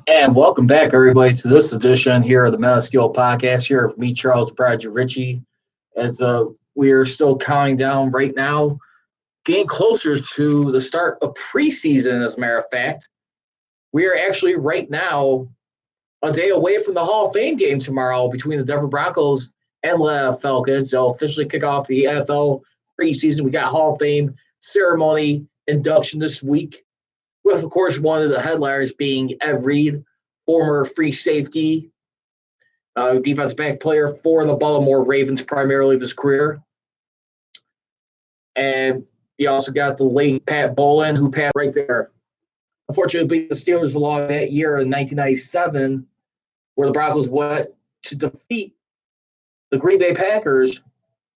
And welcome back, everybody, to this edition here of the Metal Steel Podcast. Here with me, Charles Bradley Ritchie, as we are still counting down right now, getting closer to the start of preseason. As a matter of fact, we are actually right now a day away from the Hall of Fame game tomorrow between the Denver Broncos and the Falcons. They'll officially kick off the NFL preseason. We got Hall of Fame ceremony induction this week, with, of course, one of the headliners being Ed Reed, former free safety, defensive back player for the Baltimore Ravens primarily of his career. And you also got the late Pat Bowlen, who passed right there. Unfortunately, beat the Steelers along that year in 1997, where the Broncos went to defeat the Green Bay Packers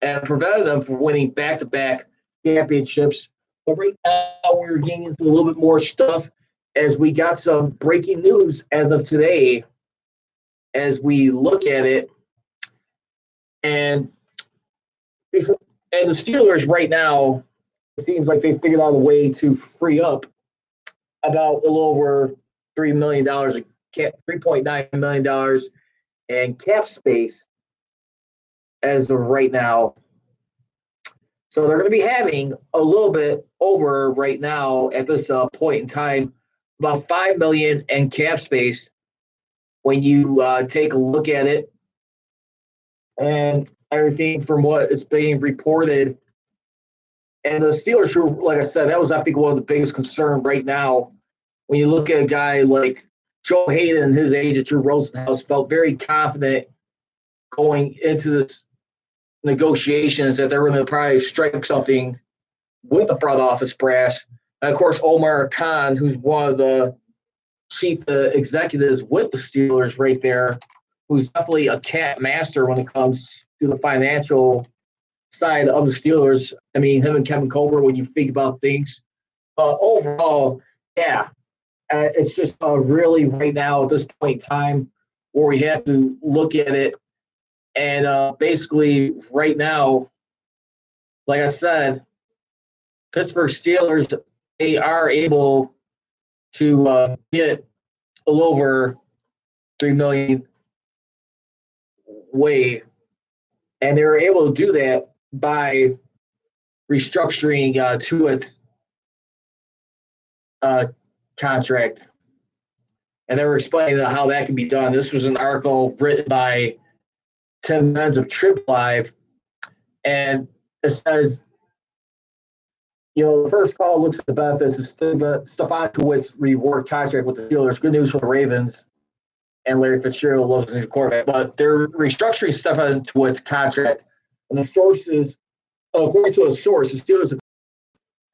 and prevented them from winning back-to-back championships. But right now, we're getting into a little bit more stuff as we got some breaking news as of today as we look at it. And the Steelers right now, it seems like they figured out a way to free up about a little over $3 million, $3.9 million in cap space as of right now. So they're going to be having a little bit over right now at this point in time, about $5 million in cap space when you take a look at it, and everything from what is being reported. And the Steelers, who, like I said, that was, I think, one of the biggest concerns right now. When you look at a guy like Joe Hayden, his agent, Drew Rosenhaus, felt very confident going into this negotiations that they were going to probably strike something with the front office brass. And of course, Omar Khan, who's one of the chief executives with the Steelers right there, who's definitely a cat master when it comes to the financial side of the Steelers. I mean, him and Kevin Colbert, when you think about things. Overall, yeah, it's just really right now at this point in time where we have to look at it. And basically, right now, like I said, Pittsburgh Steelers, they are able to get a little over $3 million way, and they were able to do that by restructuring Tuitt's contract. And they were explaining how that can be done. This was an article written by Tim Benz of Trip Live, and it says, the first call looks at the benefits of Stephon Tuitt's reworked contract with the Steelers. Good news for the Ravens and Larry Fitzgerald loves his quarterback, but they're restructuring Stephon Tuitt's contract. And the sources, according to a source, the Steelers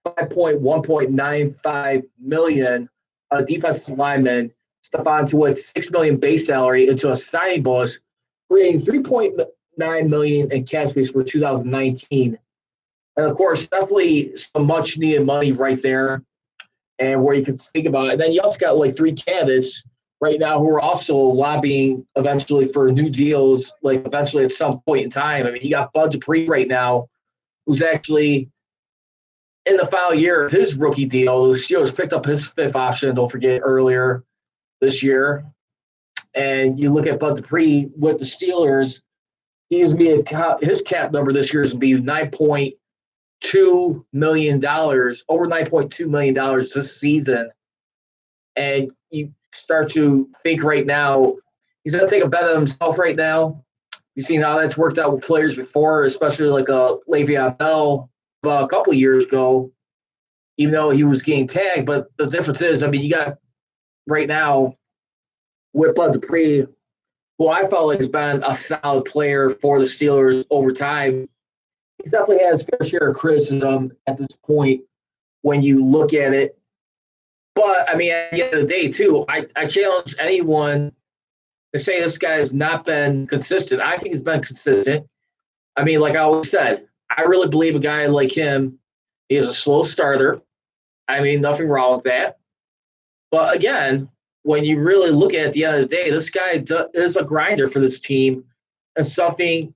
are $1.95 million defensive lineman, Stephon Tuitt's $6 million base salary into a signing bonus, creating $3.9 million in cap space for 2019. And of course, definitely some much needed money right there, and where you can think about it. And then you also got like three candidates right now who are also lobbying eventually for new deals, like eventually at some point in time. I mean, you got Bud Dupree right now, who's actually in the final year of his rookie deal. The Steelers picked up his fifth option, don't forget, earlier this year. And you look at Bud Dupree with the Steelers, he's going to be his cap number this year is going to be $9.2 million, over $9.2 million this season. And you start to think right now, he's going to take a bet on himself right now. You've seen how that's worked out with players before, especially like Le'Veon Bell a couple of years ago, even though he was getting tagged. But the difference is, I mean, you got right now with Bud Dupree, who I felt like has been a solid player for the Steelers over time. He's definitely has fair share of criticism at this point when you look at it. But I mean, at the end of the day, too, I challenge anyone to say this guy has not been consistent. I think he's been consistent. I mean, like I always said, I really believe a guy like him, he is a slow starter. I mean, nothing wrong with that. But again, when you really look at the end of the day, this guy is a grinder for this team and something,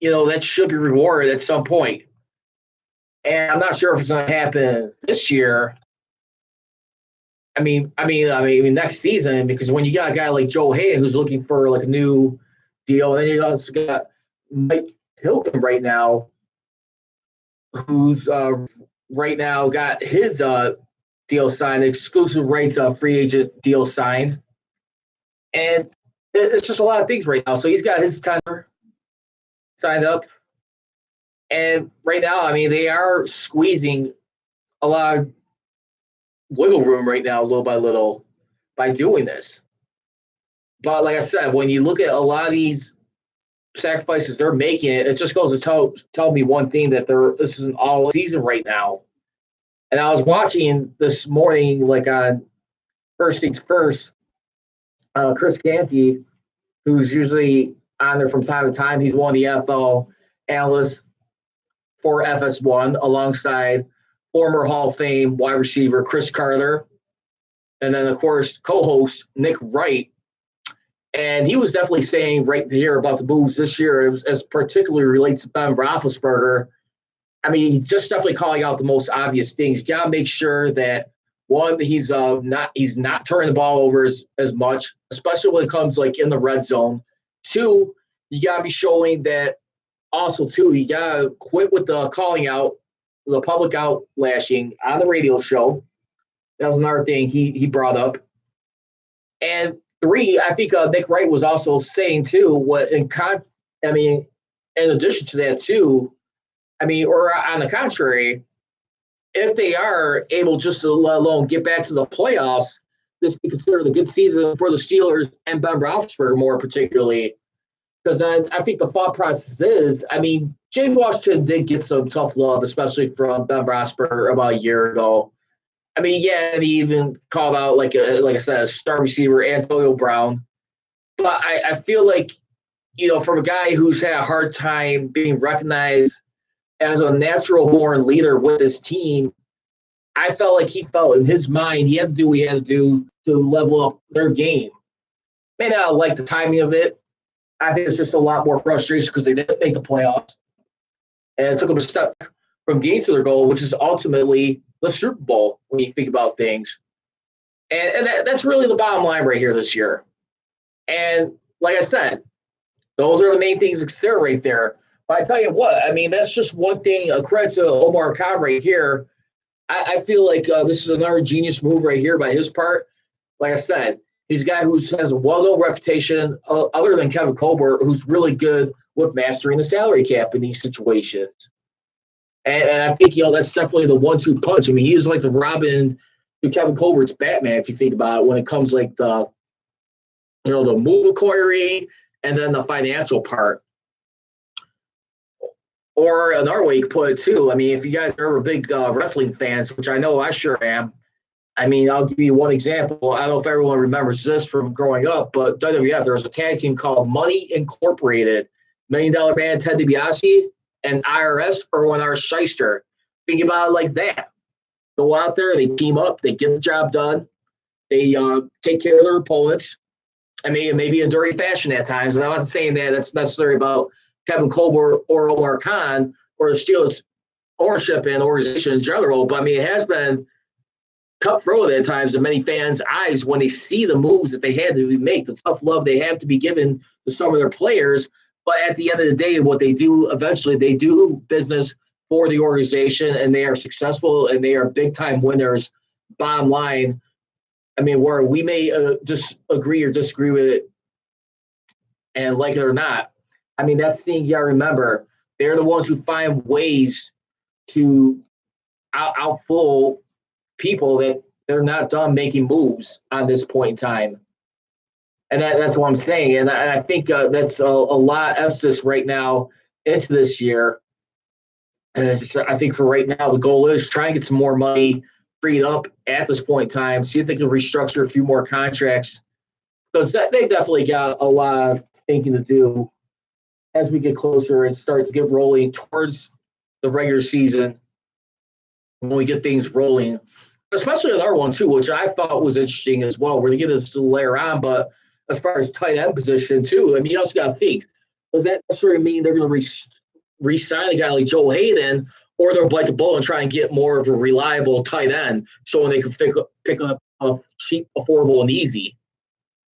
that should be rewarded at some point. And I'm not sure if it's going to happen this year. I mean, next season, because when you got a guy like Joe Haden who's looking for like a new deal, and then you also got Mike Hilton right now, who's right now got his deal signed, exclusive rights free agent deal signed, and it's just a lot of things right now. So he's got his tender signed up, and right now, I mean, they are squeezing a lot of wiggle room right now, little by little, by doing this. But like I said, when you look at a lot of these sacrifices they're making, it just goes to tell me one thing, that this is an all season right now. And I was watching this morning, like on First Things First, Chris Canty, who's usually on there from time to time. He's one of the NFL analysts for FS1, alongside former Hall of Fame wide receiver Chris Carter, and then, of course, co-host Nick Wright. And he was definitely saying right here about the moves this year, as particularly relates to Ben Roethlisberger. I mean, just definitely calling out the most obvious things. You got to make sure that, one, he's not turning the ball over as much, especially when it comes like in the red zone. Two, you got to be showing that. Also, too, you got to quit with the calling out, the public outlashing on the radio show. That was another thing he brought up. And three, I think Nick Wright was also saying too, in addition to that too, I mean, or on the contrary, if they are able just to let alone get back to the playoffs, this be considered a good season for the Steelers and Ben Roethlisberger more particularly. Because I think the thought process is, I mean, James Washington did get some tough love, especially from Ben Roethlisberger about a year ago. I mean, yeah, and he even called out, like I said, a star receiver, Antonio Brown. But I feel like, from a guy who's had a hard time being recognized as a natural-born leader with his team, I felt like he felt in his mind he had to do what he had to do to level up their game. May not like the timing of it. I think it's just a lot more frustration because they didn't make the playoffs. And it took them a step from getting to their goal, which is ultimately the Super Bowl when you think about things. And that's really the bottom line right here this year. And like I said, those are the main things to consider right there. But I tell you what, I mean, that's just one thing, a credit to Omar Khan right here. I feel like this is another genius move right here by his part. Like I said, he's a guy who has a well-known reputation, other than Kevin Colbert, who's really good with mastering the salary cap in these situations. And I think, that's definitely the 1-2 punch. I mean, he is like the Robin to Kevin Colbert's Batman, if you think about it, when it comes like the move acquiring and then the financial part. Or another way you could put it, too, I mean, if you guys are ever big wrestling fans, which I know I sure am, I mean, I'll give you one example. I don't know if everyone remembers this from growing up, but WWF, there was a tag team called Money Incorporated. $1 Million Man Ted DiBiase and IRS Erwin R. Shyster. Think about it like that. Go out there, they team up, they get the job done, they take care of their opponents. I mean, maybe in dirty fashion at times. And I'm not saying that that's necessary about Kevin Colbert or Omar Khan or the Steelers ownership and organization in general, but I mean, it has been cutthroat at times in many fans' eyes when they see the moves that they had to make, the tough love they have to be given to some of their players. But at the end of the day, what they do eventually, they do business for the organization, and they are successful, and they are big-time winners. Bottom line, I mean, where we may just agree or disagree with it and like it or not, I mean, that's the thing you got to remember. They're the ones who find ways to outfool people that they're not done making moves on this point in time. And that's what I'm saying. And I think that's a lot of emphasis right now into this year. And I think for right now, the goal is try and get some more money freed up at this point in time. See if they can restructure a few more contracts because they definitely got a lot of thinking to do as we get closer and start to get rolling towards the regular season when we get things rolling. Especially another one, too, which I thought was interesting as well. We're going to get this to later on, but as far as tight end position, too, I mean, you also got to think, does that necessarily mean they're going to re-sign a guy like Joe Hayden, or they'll bite the bullet and try and get more of a reliable tight end so when they can pick up a cheap, affordable, and easy?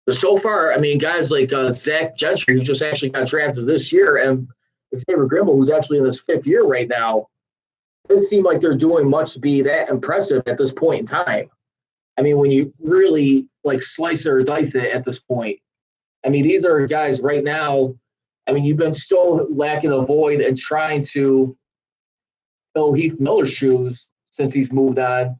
But so far, I mean, guys like Zach Gentry, who just actually got drafted this year, and Xavier Grimble, who's actually in his 5th year right now, it doesn't seem like they're doing much to be that impressive at this point in time. I mean, when you really like slice or dice it at this point, I mean, these are guys right now. I mean, you've been still lacking a void and trying to fill Heath Miller's shoes since he's moved on.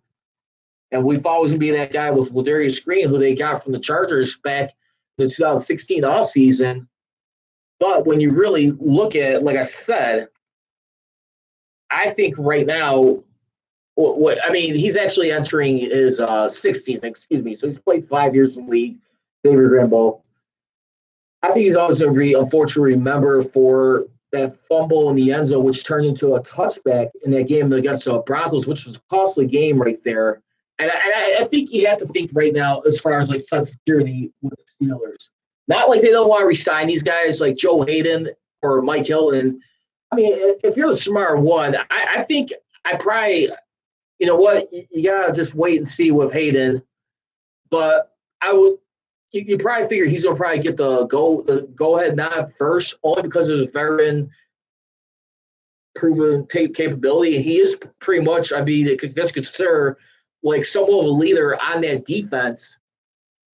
And we've always going to be that guy with Ladarius Green, who they got from the Chargers back in the 2016 offseason. But when you really look at it, like I said, I think right now, I mean, he's actually entering his 6th season, so he's played 5 years in the league, Xavier Grimble. I think he's always going to be, unfortunately, remember for that fumble in the end zone, which turned into a touchback in that game against the Broncos, which was a costly game right there. And I think you have to think right now as far as like sense of security with the Steelers. Not like they don't want to re-sign these guys like Joe Hayden or Mike Hilton. I mean, if you're the smart one, I think I probably, you know what, you got to just wait and see with Hayden. But I would, you probably figure he's going to probably get the go-ahead nod first, only because of his veteran proven capability. He is pretty much, I mean, that's considered like somewhat of a leader on that defense.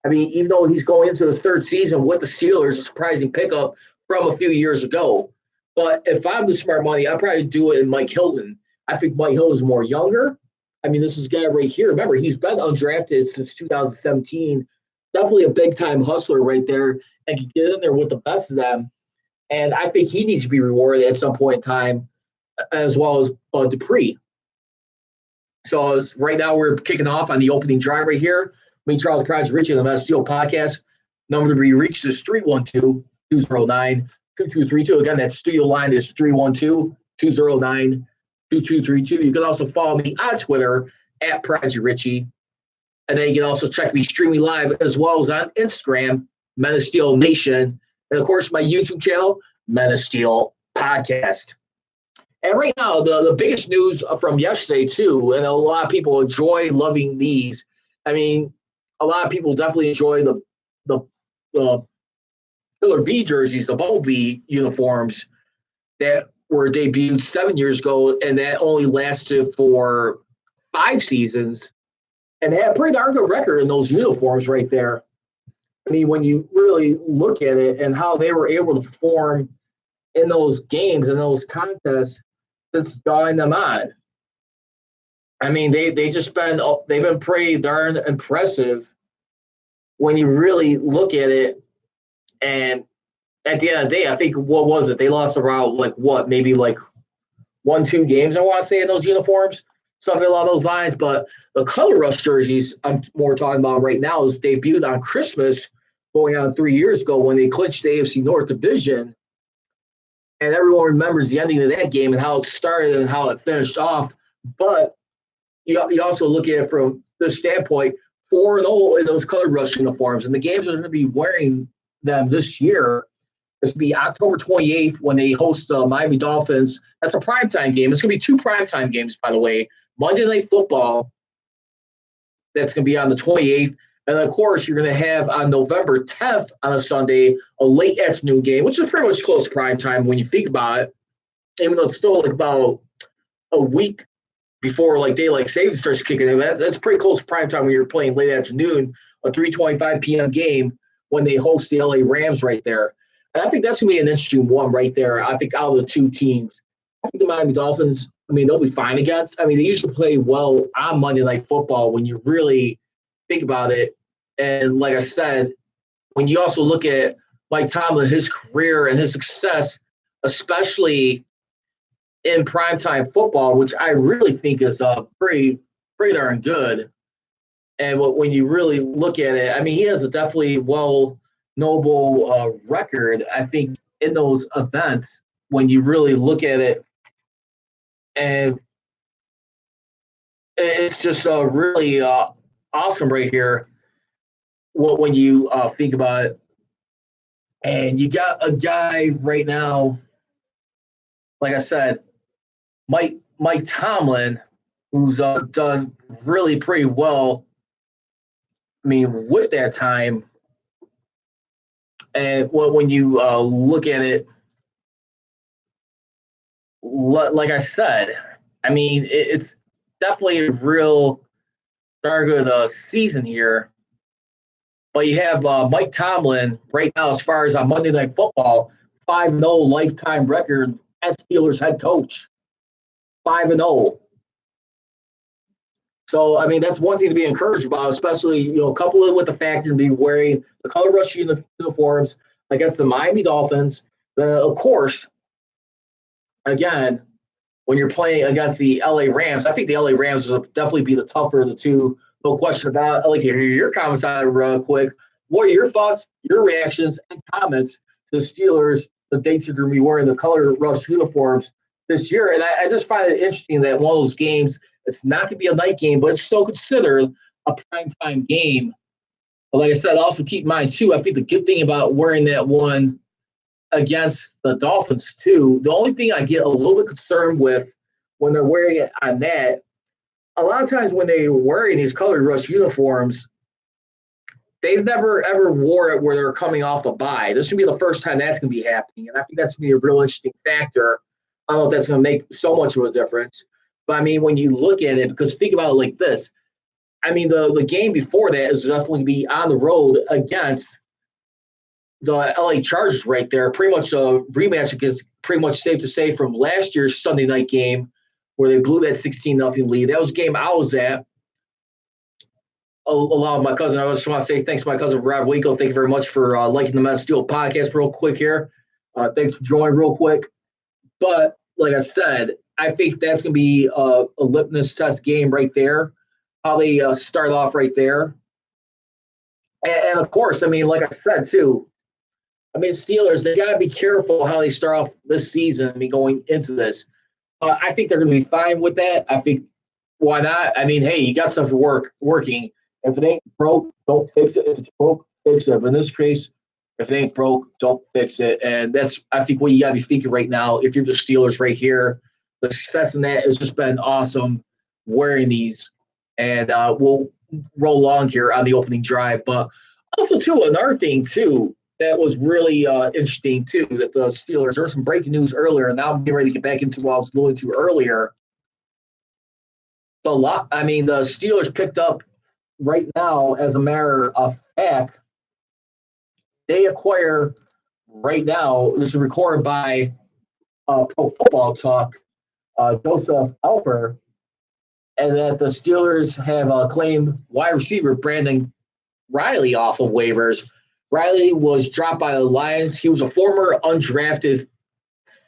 I mean, even though he's going into his 3rd season with the Steelers, a surprising pickup from a few years ago. But if I'm the smart money, I'd probably do it in Mike Hilton. I think Mike Hilton is more younger. I mean, this is a guy right here. Remember, he's been undrafted since 2017. Definitely a big-time hustler right there and can get in there with the best of them. And I think he needs to be rewarded at some point in time, as well as Dupree. So right now we're kicking off on the opening drive right here. Me, Charles Pride, Richie, on the Steel Podcast. Number to be reached is 312-209-2232. Again, that studio line is 312-209-2232. You can also follow me on Twitter at Pride Richie. And then you can also check me streaming live as well as on Instagram, Men of Steel Nation. And, of course, my YouTube channel, Men of Steel Podcast. And right now, the biggest news from yesterday, too, and a lot of people enjoy loving these. I mean, a lot of people definitely enjoy the Killer Bee jerseys, the Bumblebee uniforms that were debuted 7 years ago, and that only lasted for 5 seasons. And they had a pretty darn good record in those uniforms right there. I mean, when you really look at it and how they were able to perform in those games and those contests since drawing them on. I mean, they've been pretty darn impressive when you really look at it. And at the end of the day, I think, what was it? They lost around maybe 1-2 games, I want to say, in those uniforms, something along those lines. But the Color Rush jerseys I'm more talking about right now is debuted on Christmas going on 3 years ago when they clinched the AFC North Division. And everyone remembers the ending of that game and how it started and how it finished off. But you also look at it from this standpoint, 4-0 in those Color Rush uniforms. And the games are going to be wearing them this year. It's going to be October 28th when they host the Miami Dolphins. That's a primetime game. It's going to be 2 primetime games, by the way. Monday Night Football, that's going to be on the 28th. And, of course, you're going to have on November 10th on a Sunday a late afternoon game, which is pretty much close to prime time when you think about it, even though it's still about a week before daylight savings starts kicking in. That's pretty close to prime time when you're playing late afternoon, a 3:25 p.m. game when they host the LA Rams right there. And I think that's going to be an interesting one right there. I think out of the two teams, I think the Miami Dolphins, I mean, they'll be fine against. I mean, they usually play well on Monday Night Football when you really think about it. And like I said, when you also look at Mike Tomlin, his career and his success, especially in primetime football, which I really think is pretty darn good. And when you really look at it, I mean, he has a definitely noble record. I think in those events, when you really look at it, and it's just really awesome right here. When you think about it, and you got a guy right now, like I said, Mike Tomlin, who's done really pretty well. I mean, with that time, and when you look at it, like I said, I mean, it's definitely a real darn good season here. But you have Mike Tomlin right now, as far as on Monday Night Football, 5-0 lifetime record as Steelers head coach. 5-0. So, I mean, that's one thing to be encouraged about, especially, couple it with the fact you're be wearing the color rush uniforms against the Miami Dolphins. Of course, again, when you're playing against the LA Rams, I think the LA Rams will definitely be the tougher of the two. No question about it. I'd like to hear your comments on it real quick. What are your thoughts, your reactions, and comments to the Steelers, the dates you're going to be wearing the color rush uniforms this year? And I just find it interesting that one of those games, it's not going to be a night game, but it's still considered a primetime game. But like I said, also keep in mind, too, I think the good thing about wearing that one against the Dolphins, too, the only thing I get a little bit concerned with when they're wearing it on that, a lot of times when they're wearing these colored rush uniforms, they've never, ever wore it where they're coming off a bye. This would be the first time that's going to be happening, and I think that's going to be a real interesting factor. I don't know if that's going to make so much of a difference. But, I mean, when you look at it, because think about it like this, I mean, the game before that is definitely going to be on the road against the LA Chargers right there. Pretty much a rematch against, pretty much safe to say, from last year's Sunday night game where they blew that 16-0 lead. That was a game I was at along with my cousin. I just want to say thanks to my cousin, Rob Winkle. Thank you very much for liking the Mets Steel podcast real quick here. Thanks for joining real quick. But like I said, I think that's going to be a litmus test game right there, how they start off right there. And of course, I mean, like I said, too, I mean, Steelers, they got to be careful how they start off this season. I mean, going into this. I think they're going to be fine with that. I think, why not? I mean, hey, you got stuff working. If it ain't broke, don't fix it. If it's broke, fix it. But in this case, if it ain't broke, don't fix it. And that's, I think, what you got to be thinking right now. If you're the Steelers right here, the success in that has just been awesome wearing these. And we'll roll along here on the opening drive. But also, too, another thing, too, that was really interesting, too, that the Steelers, there was some breaking news earlier, and now I'm getting ready to get back into what I was going to earlier. The Steelers picked up right now, as a matter of fact, they acquire right now, this is recorded by Pro Football Talk, Joseph Alper, and that the Steelers have claimed wide receiver Brandon Riley off of waivers. Riley was dropped by the Lions. He was a former undrafted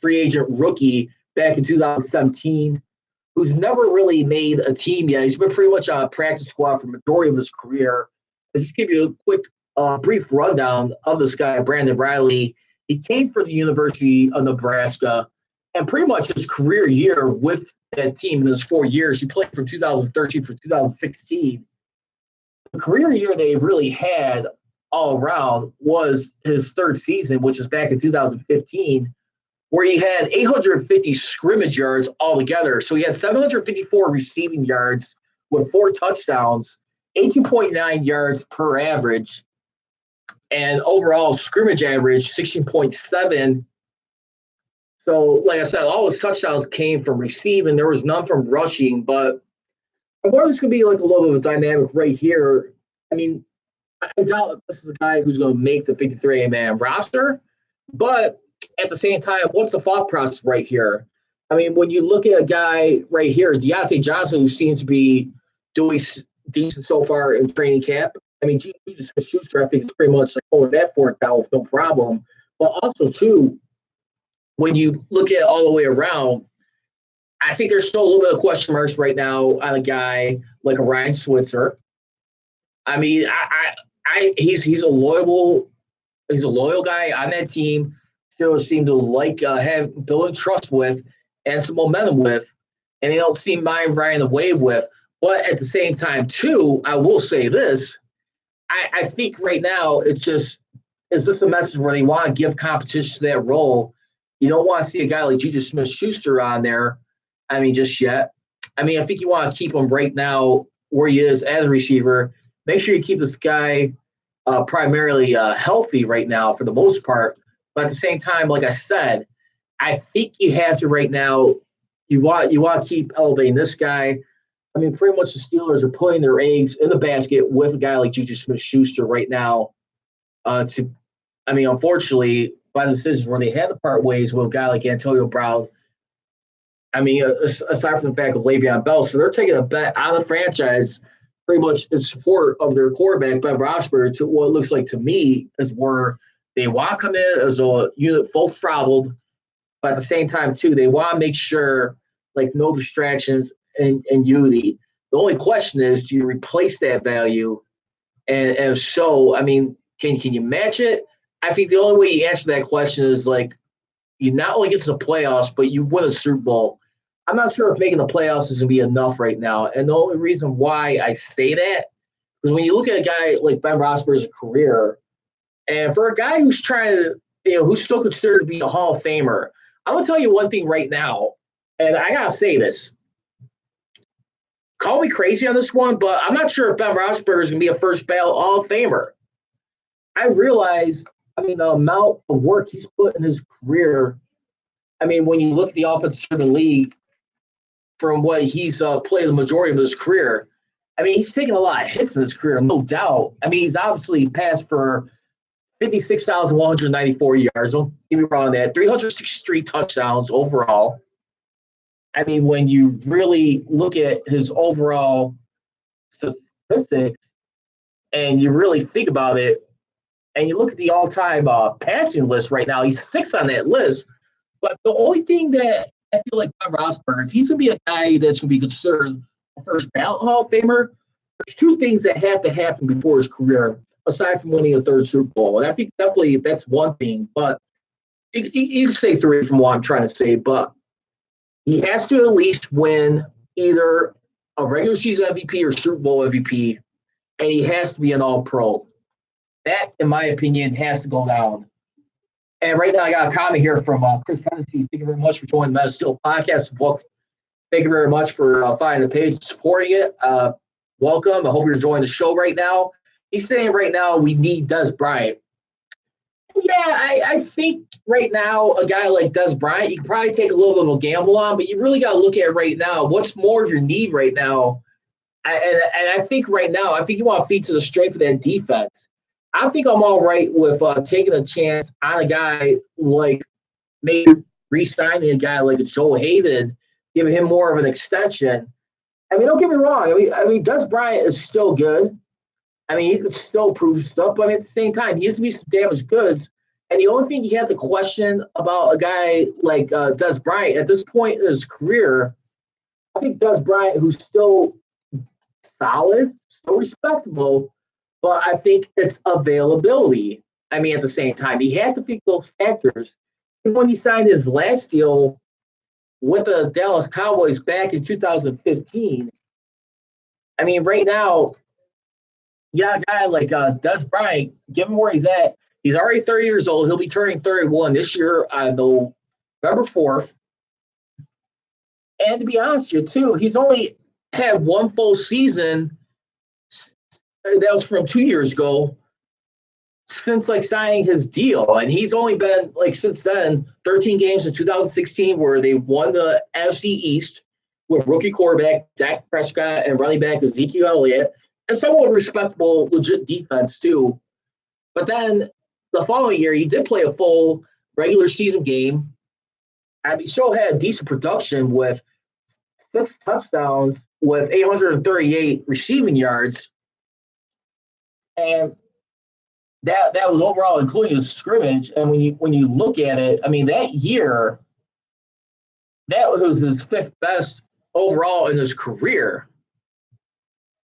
free agent rookie back in 2017, who's never really made a team yet. He's been pretty much on a practice squad for the majority of his career. I'll just give you a quick, brief rundown of this guy, Brandon Riley. He came from the University of Nebraska, and pretty much his career year with that team in his 4 years, he played from 2013 to 2016. The career year they really had all around was his third season, which is back in 2015, where he had 850 scrimmage yards altogether. So he had 754 receiving yards with 4 touchdowns, 18.9 yards per average, and overall scrimmage average 16.7. So, like I said, all his touchdowns came from receiving. There was none from rushing, but I wonder if it's going to be like a little bit of a dynamic right here. I mean, I doubt this is a guy who's going to make the 53-man roster. But at the same time, what's the thought process right here? I mean, when you look at a guy right here, Deontay Johnson, who seems to be doing decent so far in training camp. I mean, Jesus Schuster, I think, is pretty much like pulling that fork down with no problem. But also, too, when you look at it all the way around, I think there's still a little bit of question marks right now on a guy like a Ryan Switzer. I mean, he's a loyal guy on that team. Still seem to like have building trust with and some momentum with, and they don't seem mind riding the wave with. But at the same time, too, I will say this: I think right now it's just is this a message where they want to give competition to that role? You don't want to see a guy like Juju Smith-Schuster on there. I mean, just yet. I mean, I think you want to keep him right now where he is as a receiver. Make sure you keep this guy primarily healthy right now for the most part. But at the same time, like I said, I think you have to right now. You want to keep elevating this guy. I mean, pretty much the Steelers are putting their eggs in the basket with a guy like Juju Smith-Schuster right now. Unfortunately, by the decisions where they had to part ways with a guy like Antonio Brown. I mean, aside from the fact of Le'Veon Bell, so they're taking a bet out of the franchise pretty much in support of their quarterback, Ben Roethlisberger, to what it looks like to me is where they want to come in as a unit full throttled, but at the same time, too, they want to make sure, like, no distractions and unity. The only question is, do you replace that value? And if so, I mean, can you match it? I think the only way you answer that question is, like, you not only get to the playoffs, but you win a Super Bowl. I'm not sure if making the playoffs is going to be enough right now. And the only reason why I say that is when you look at a guy like Ben Roethlisberger's career, and for a guy who's trying to, who's still considered to be a Hall of Famer, I'm going to tell you one thing right now, and I got to say this. Call me crazy on this one, but I'm not sure if Ben Roethlisberger is going to be a first ballot Hall of Famer. I realize, the amount of work he's put in his career. I mean, when you look at the offensive league, from what he's played the majority of his career. I mean, he's taken a lot of hits in his career, no doubt. I mean, he's obviously passed for 56,194 yards. Don't get me wrong on that. 363 touchdowns overall. I mean, when you really look at his overall statistics and you really think about it, and you look at the all-time passing list right now, he's 6th on that list. But the only thing that I feel like Ben Roethlisberger, if he's going to be a guy that's going to be considered a first ballot Hall of Famer, there's two things that have to happen before his career, aside from winning a third Super Bowl. And I think definitely that's one thing. But you can say three from what I'm trying to say. But he has to at least win either a regular season MVP or Super Bowl MVP, and he has to be an All-Pro. That, in my opinion, has to go down. And right now, I got a comment here from Chris Hennessy. Thank you very much for joining the Meta Steel podcast. Thank you very much for finding the page, supporting it. Welcome. I hope you're enjoying the show right now. He's saying right now we need Dez Bryant. Yeah, I think right now a guy like Dez Bryant, you can probably take a little bit of a gamble on, but you really got to look at right now what's more of your need right now. And I think right now, I think you want to feed to the strength of that defense. I think I'm all right with taking a chance on a guy like maybe re-signing a guy like Joe Haden, giving him more of an extension. I mean, don't get me wrong. I mean, Dez Bryant is still good. I mean, he could still prove stuff, but at the same time, he has to be some damaged goods. And the only thing you have to question about a guy like Dez Bryant at this point in his career, I think Dez Bryant, who's still solid, still respectable, but I think it's availability. I mean, at the same time, he had to pick those factors. And when he signed his last deal with the Dallas Cowboys back in 2015, I mean, right now, a guy like Dez Bryant, given where he's at, he's already 30 years old. He'll be turning 31 this year on November 4th. And to be honest with you, too, he's only had one full season. That was from 2 years ago, since signing his deal. And he's only been since then 13 games in 2016 where they won the NFC East with rookie quarterback Dak Prescott and running back Ezekiel Elliott, and somewhat respectable, legit defense too. But then the following year, he did play a full regular season game. I mean, still had decent production with 6 touchdowns with 838 receiving yards. And that was overall including the scrimmage. And when you look at it, I mean, that year, that was his fifth best overall in his career.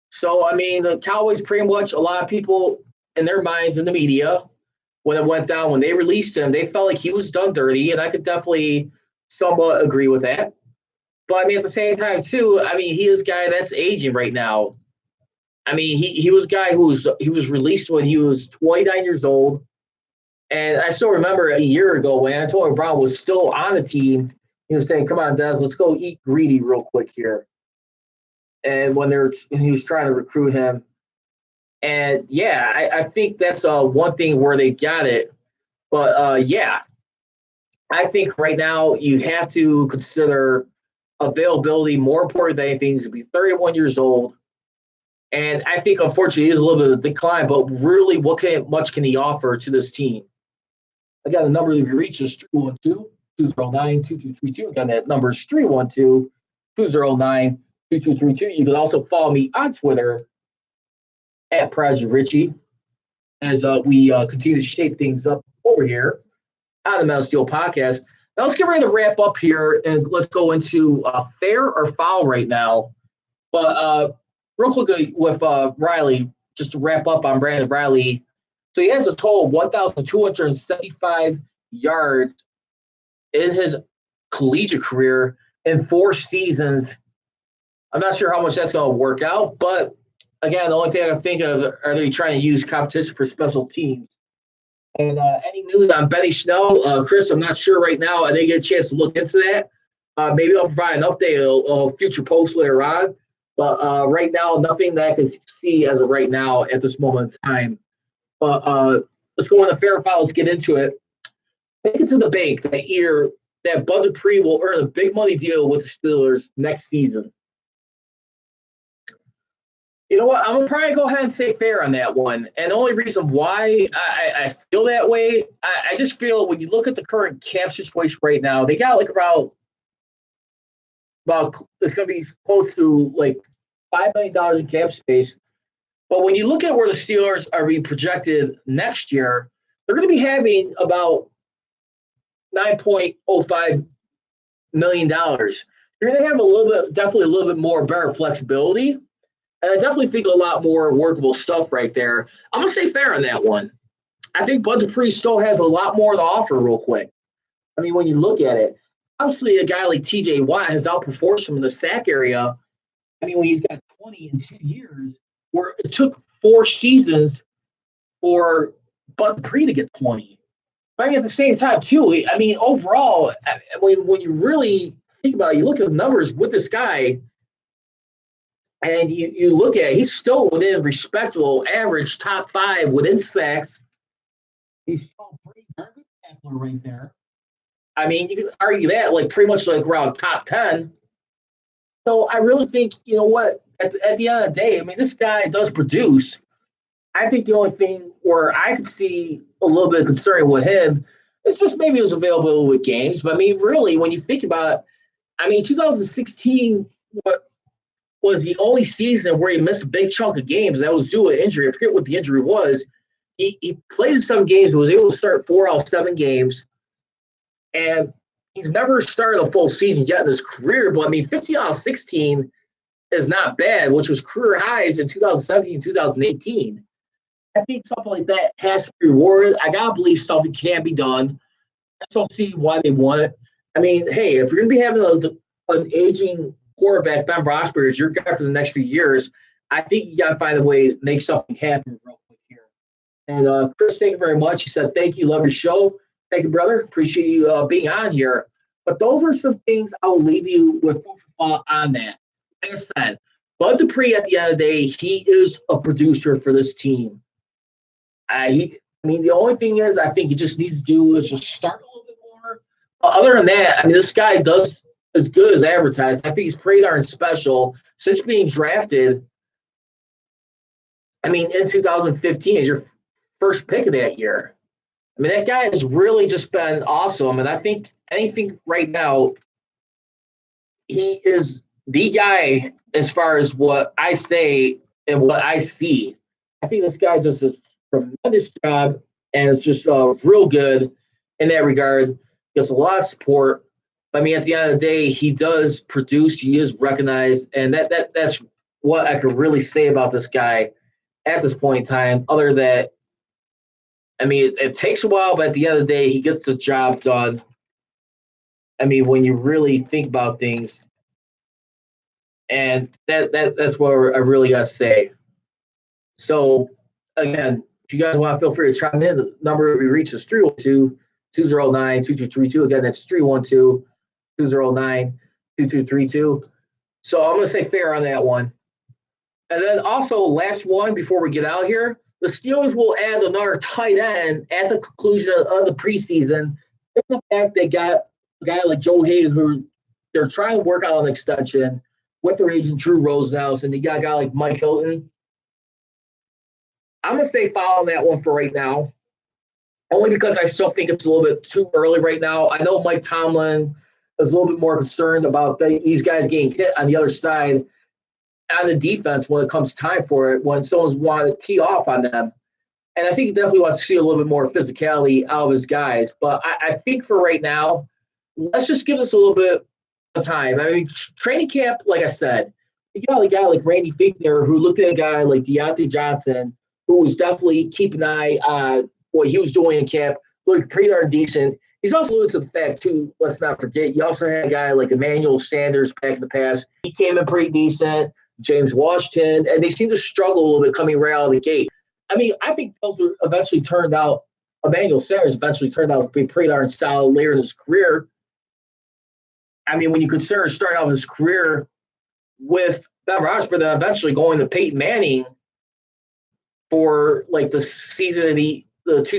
So, I mean, the Cowboys pretty much, a lot of people in their minds in the media, when it went down, when they released him, they felt like he was done dirty, and I could definitely somewhat agree with that. But, I mean, at the same time, too, I mean, he is a guy that's aging right now. I mean, he was a guy he was released when he was 29 years old. And I still remember a year ago when Antonio Brown was still on the team, he was saying, "Come on, Dez, let's go eat greedy real quick here." And when he was trying to recruit him. And yeah, I think that's one thing where they got it. But yeah, I think right now you have to consider availability more important than anything. To be 31 years old. And I think, unfortunately, it is a little bit of a decline, but really, much can he offer to this team? Again, the number that you reach is 312-209-2232. Again, that number is 312-209-2232. You can also follow me on Twitter at Project Richie as we continue to shape things up over here on the Metal Steel Podcast. Now, let's get ready to wrap up here, and let's go into fair or foul right now. But real quickly with Riley, just to wrap up on Brandon Riley. So he has a total of 1,275 yards in his collegiate career in 4 seasons. I'm not sure how much that's going to work out, but again, the only thing I can think of, are they trying to use competition for special teams? And any news on Benny Snell? Chris, I'm not sure right now. I didn't get a chance to look into that. Maybe I'll provide an update on a future post later on. But right now, nothing that I can see as of right now at this moment in time. But let's go on the fair foul. Let's get into it. Take it to the bank that year that Bud Dupree will earn a big money deal with the Steelers next season. You know what? I'm going to probably go ahead and say fair on that one. And the only reason why I feel that way, I just feel when you look at the current cap situation right now, they got like about it's going to be close to like $5 million in cap space. But when you look at where the Steelers are being projected next year, they're going to be having about $9.05 million. You're going to have definitely a little bit more better flexibility. And I definitely think a lot more workable stuff right there. I'm going to say fair on that one. I think Bud Dupree still has a lot more to offer real quick. I mean, when you look at it, obviously, a guy like T.J. Watt has outperformed him in the sack area. I mean, when he's got 20 in 2 years, where it took 4 seasons for Bud Dupree to get 20. But I mean, at the same time, too, I mean, overall, when you really think about it, you look at the numbers with this guy, and you look at it, he's still within respectable average top 5 within sacks. He's still pretty good tackler right there. I mean, you can argue that like pretty much like around top 10. So I really think, you know what, at the end of the day, I mean, this guy does produce. I think the only thing where I could see a little bit of concern with him is just maybe his availability with games. But I mean, really, when you think about it, I mean, 2016 was the only season where he missed a big chunk of games. That was due to injury. I forget what the injury was. He played in some games, but was able to start 4 out of 7 games. And he's never started a full season yet in his career. But, I mean, 15 out of 16 is not bad, which was career highs in 2017, 2018. I think something like that has to be rewarded. I got to believe something can be done. I just don't see why they want it. I mean, hey, if you're going to be having an aging quarterback, Ben Roethlisberger, as your guy for the next few years, I think you got to find a way to make something happen real quick here. And Chris, thank you very much. He said, thank you. Love your show. Thank you, brother. Appreciate you being on here. But those are some things I will leave you with on that. Like I said, Bud Dupree, at the end of the day, he is a producer for this team. I mean, the only thing is I think he just needs to do is just start a little bit more. But other than that, I mean, this guy does as good as advertised. I think he's pretty darn special since being drafted. I mean, in 2015 is your first pick of that year. I mean, that guy has really just been awesome. And I think anything right now, he is the guy as far as what I say and what I see. I think this guy does a tremendous job and is just real good in that regard. Gets a lot of support. I mean, at the end of the day, he does produce. He is recognized, and that's what I could really say about this guy at this point in time. Other than, I mean, it takes a while, but at the end of the day, he gets the job done. I mean, when you really think about things, and that's what I really got to say. So, again, if you guys want to feel free to chime in, the number we reach is 312-209-2232. Again, that's 312-209-2232. So I'm going to say fair on that one. And then also, last one before we get out here, the Steelers will add another tight end at the conclusion of the preseason. The fact they got a guy like Joe Haden, who they're trying to work out an extension with their agent Drew Rosenhaus, and they got a guy like Mike Hilton. I'm going to say foul on that one for right now, only because I still think it's a little bit too early right now. I know Mike Tomlin is a little bit more concerned about these guys getting hit on the other side on the defense when it comes time for it, when someone's wanting to tee off on them. And I think he definitely wants to see a little bit more physicality out of his guys. But I think for right now, let's just give this a little bit of time. I mean, training camp, like I said, you got a guy like Randy Fichtner who looked at a guy like Deontay Johnson, who was definitely keeping an eye on what he was doing in camp, looked pretty darn decent. He's also alluded to the fact, too, let's not forget, you also had a guy like Emmanuel Sanders back in the past. He came in pretty decent. James Washington, and they seem to struggle a little bit coming right out of the gate. I mean, I think Emmanuel Sanders eventually turned out to be pretty darn solid later in his career. I mean, when you consider starting off his career with Ben Roethlisberger, then eventually going to Peyton Manning for like the 2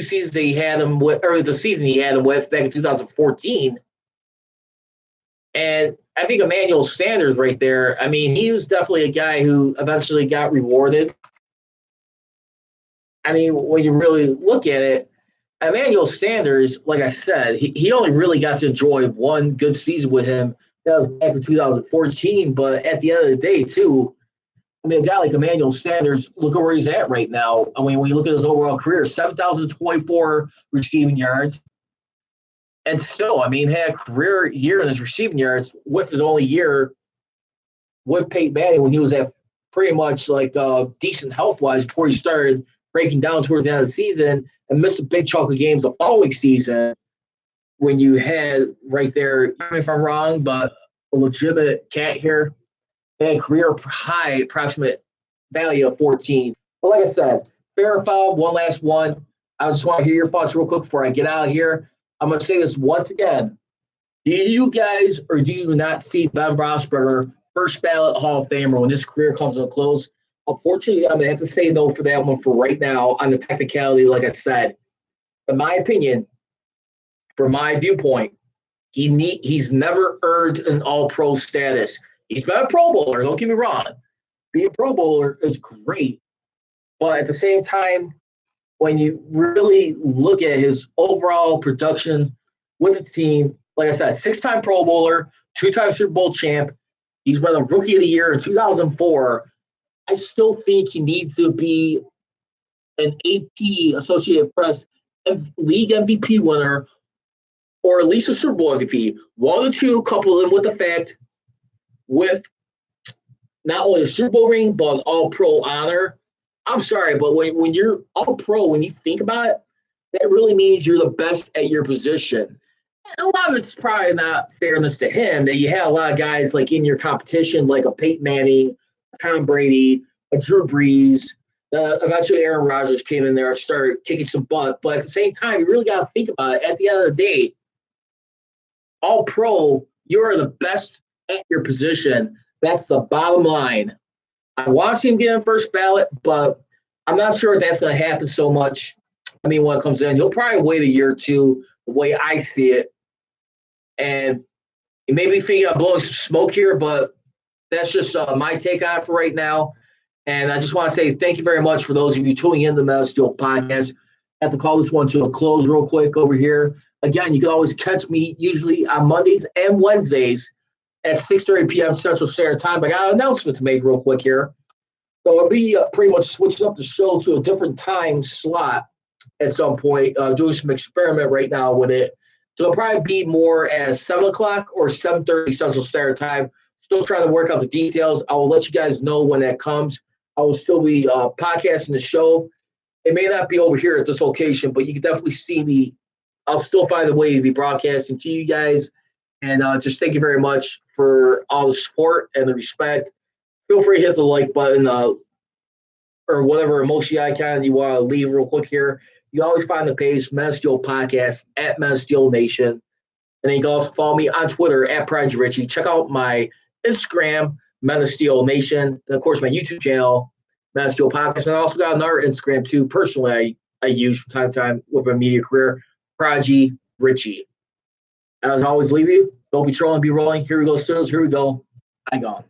seasons that he had him with, or the season he had him with back in 2014. And I think Emmanuel Sanders right there, I mean, he was definitely a guy who eventually got rewarded. I mean, when you really look at it, Emmanuel Sanders, like I said, he only really got to enjoy one good season with him. That was back in 2014. But at the end of the day, too, I mean, a guy like Emmanuel Sanders, look at where he's at right now. I mean, when you look at his overall career, 7,024 receiving yards. And still, I mean, had a career year in his receiving yards with his only year with Peyton Manning when he was at pretty much like decent health-wise before he started breaking down towards the end of the season and missed a big chunk of games the following season when you had right there, if I'm wrong, but a legitimate cat here, had career high approximate value of 14. But like I said, fair or foul, one last one. I just want to hear your thoughts real quick before I get out of here. I'm going to say this once again. Do you guys or do you not see Ben Roethlisberger first ballot Hall of Famer when his career comes to a close? Unfortunately, I'm going to have to say no for that one for right now on the technicality, like I said. In my opinion, from my viewpoint, he's never earned an all-pro status. He's been a Pro Bowler, don't get me wrong. Being a Pro Bowler is great. But at the same time, when you really look at his overall production with the team, like I said, 6-time Pro Bowler, 2-time Super Bowl champ. He's been a Rookie of the Year in 2004. I still think he needs to be an AP, Associated Press, League MVP winner, or at least a Super Bowl MVP. One or two, couple them with the fact with not only a Super Bowl ring, but an All-Pro honor. I'm sorry, but when you're All-Pro, when you think about it, that really means you're the best at your position. And a lot of it's probably not fairness to him that you had a lot of guys like in your competition, like a Peyton Manning, Tom Brady, a Drew Brees. Eventually, Aaron Rodgers came in there and started kicking some butt. But at the same time, you really got to think about it. At the end of the day, All-Pro, you're the best at your position. That's the bottom line. I want to see him get in first ballot, but I'm not sure if that's going to happen so much. I mean, when it comes in, he'll probably wait a year or two, the way I see it. And he may be thinking of blowing some smoke here, but that's just my take on it for right now. And I just want to say thank you very much for those of you tuning in to the Metal Steel Podcast. have to call this one to a close real quick over here. Again, you can always catch me usually on Mondays and Wednesdays at 6:30 p.m. Central Standard Time. But I got an announcement to make real quick here. So I'll be pretty much switching up the show to a different time slot at some point, doing some experiment right now with it. So it'll probably be more at 7 o'clock or 7:30 Central Standard Time. Still trying to work out the details. I will let you guys know when that comes. I will still be podcasting the show. It may not be over here at this location, but you can definitely see me. I'll still find a way to be broadcasting to you guys. And just thank you very much for all the support and the respect. Feel free to hit the like button or whatever emoji icon you want to leave real quick here. You always find the page, Men of Steel Podcast, at Men of Steel Nation. And then you can also follow me on Twitter, at Prodigy Richie. Check out my Instagram, Men of Steel Nation. And, of course, my YouTube channel, Men of Steel Podcast. And I also got another Instagram, too, personally, I use from time to time with my media career, Prodigy Richie. And as I always leave you, don't be trolling, be rolling. Here we go, Steelers. Here we go. I gone.